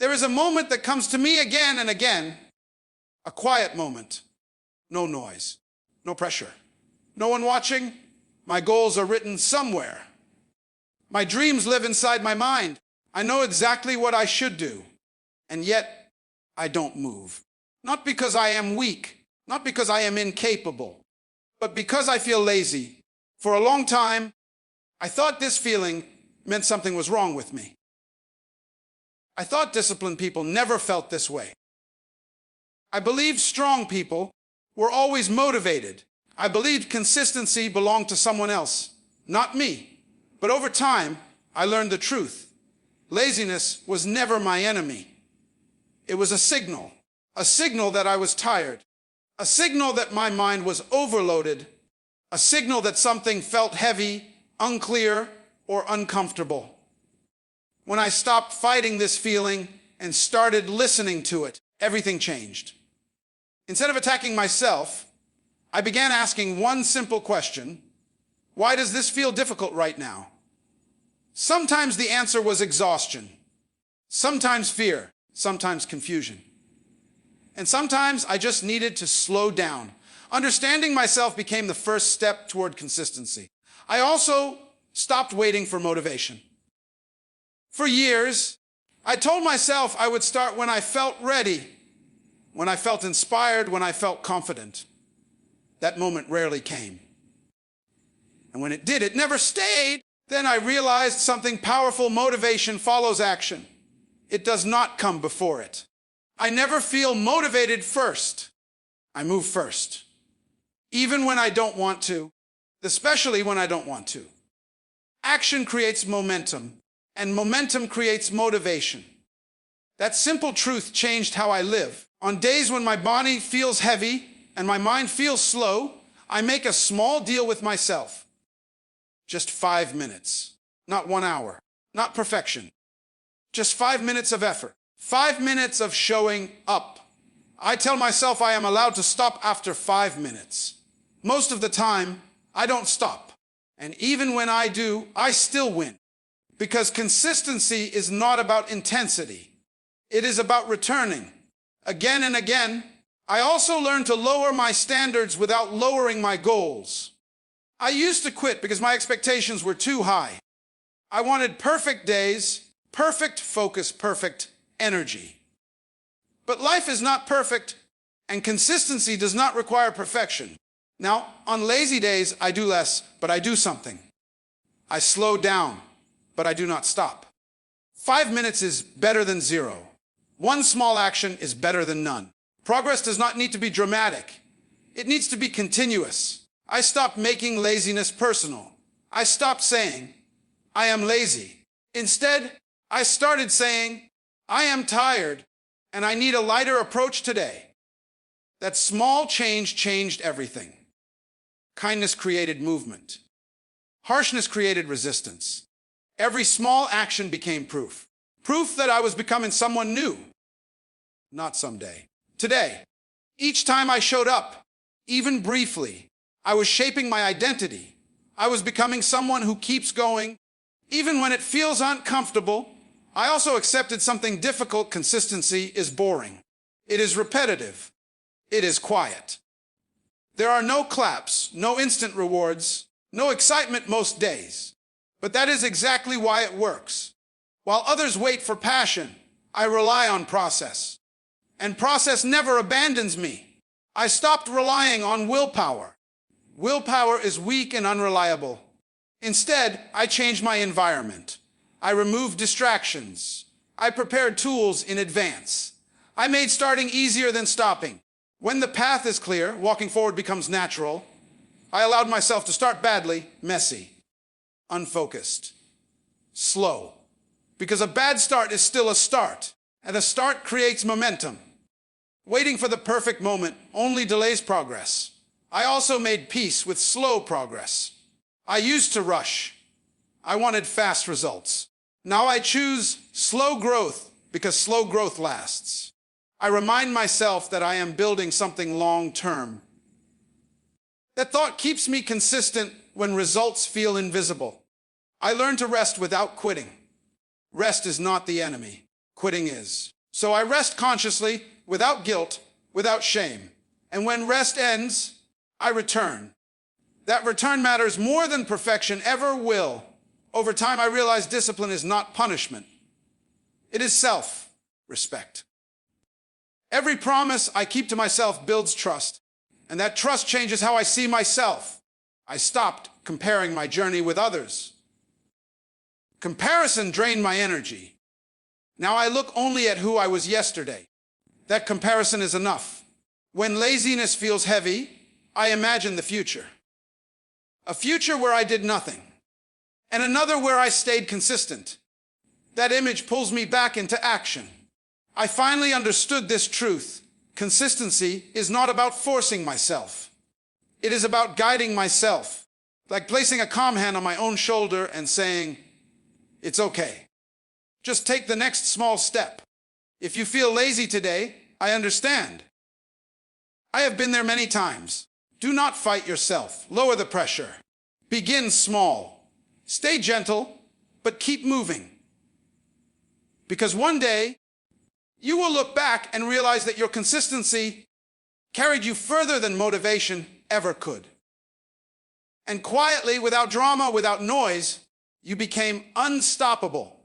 There is a moment that comes to me again and again, a quiet moment. No noise, no pressure, no one watching. My goals are written somewhere. My dreams live inside my mind. I know exactly what I should do, and yet I don't move. Not because I am weak, not because I am incapable, but because I feel lazy. For a long time, I thought this feeling meant something was wrong with me. I thought disciplined people never felt this way. I believed strong people were always motivated. I believed consistency belonged to someone else, not me. But over time, I learned the truth. Laziness was never my enemy. It was a signal that I was tired, a signal that my mind was overloaded, a signal that something felt heavy, unclear, or uncomfortable. When I stopped fighting this feeling and started listening to it, everything changed. Instead of attacking myself, I began asking one simple question: why does this feel difficult right now? Sometimes the answer was exhaustion, sometimes fear, sometimes confusion. And sometimes I just needed to slow down. Understanding myself became the first step toward consistency. I also stopped waiting for motivation. For years, I told myself I would start when I felt ready, when I felt inspired, when I felt confident. That moment rarely came. And when it did, it never stayed. Then I realized something powerful: motivation follows action. It does not come before it. I never feel motivated first. I move first. Even when I don't want to, especially when I don't want to. Action creates momentum, and momentum creates motivation. That simple truth changed how I live. On days when my body feels heavy and my mind feels slow, I make a small deal with myself. Just 5 minutes, not 1 hour, not perfection. Just 5 minutes of effort, 5 minutes of showing up. I tell myself I am allowed to stop after 5 minutes. Most of the time, I don't stop. And even when I do, I still win. Because consistency is not about intensity. It is about returning. Again and again, I also learned to lower my standards without lowering my goals. I used to quit because my expectations were too high. I wanted perfect days, perfect focus, perfect energy. But life is not perfect, and consistency does not require perfection. Now, on lazy days, I do less, but I do something. I slow down, but I do not stop. 5 minutes is better than 0. One small action is better than none. Progress does not need to be dramatic. It needs to be continuous. I stopped making laziness personal. I stopped saying, I am lazy. Instead, I started saying, I am tired, and I need a lighter approach today. That small change changed everything. Kindness created movement. Harshness created resistance. Every small action became proof. Proof that I was becoming someone new. Not someday. Today. Each time I showed up, even briefly, I was shaping my identity. I was becoming someone who keeps going. Even when it feels uncomfortable, I also accepted something difficult. Consistency is boring. It is repetitive. It is quiet. There are no claps, no instant rewards, no excitement most days. But that is exactly why it works. While others wait for passion, I rely on process. And process never abandons me. I stopped relying on willpower. Willpower is weak and unreliable. Instead, I changed my environment. I removed distractions. I prepared tools in advance. I made starting easier than stopping. When the path is clear, walking forward becomes natural. I allowed myself to start badly, messy, unfocused, slow. Because a bad start is still a start, and a start creates momentum. Waiting for the perfect moment only delays progress. I also made peace with slow progress. I used to rush. I wanted fast results. Now I choose slow growth because slow growth lasts. I remind myself that I am building something long-term. That thought keeps me consistent when results feel invisible. I learn to rest without quitting. Rest is not the enemy. Quitting is. So I rest consciously, without guilt, without shame. And when rest ends, I return. That return matters more than perfection ever will. Over time, I realize discipline is not punishment. It is self-respect. Every promise I keep to myself builds trust, and that trust changes how I see myself. I stopped comparing my journey with others. Comparison drained my energy. Now I look only at who I was yesterday. That comparison is enough. When laziness feels heavy, I imagine the future. A future where I did nothing, and another where I stayed consistent. That image pulls me back into action. I finally understood this truth. Consistency is not about forcing myself. It is about guiding myself, like placing a calm hand on my own shoulder and saying, "It's okay. Just take the next small step. If you feel lazy today, I understand. I have been there many times. Do not fight yourself. Lower the pressure. Begin small. Stay gentle, but keep moving. Because one day, you will look back and realize that your consistency carried you further than motivation ever could. And quietly, without drama, without noise, you became unstoppable.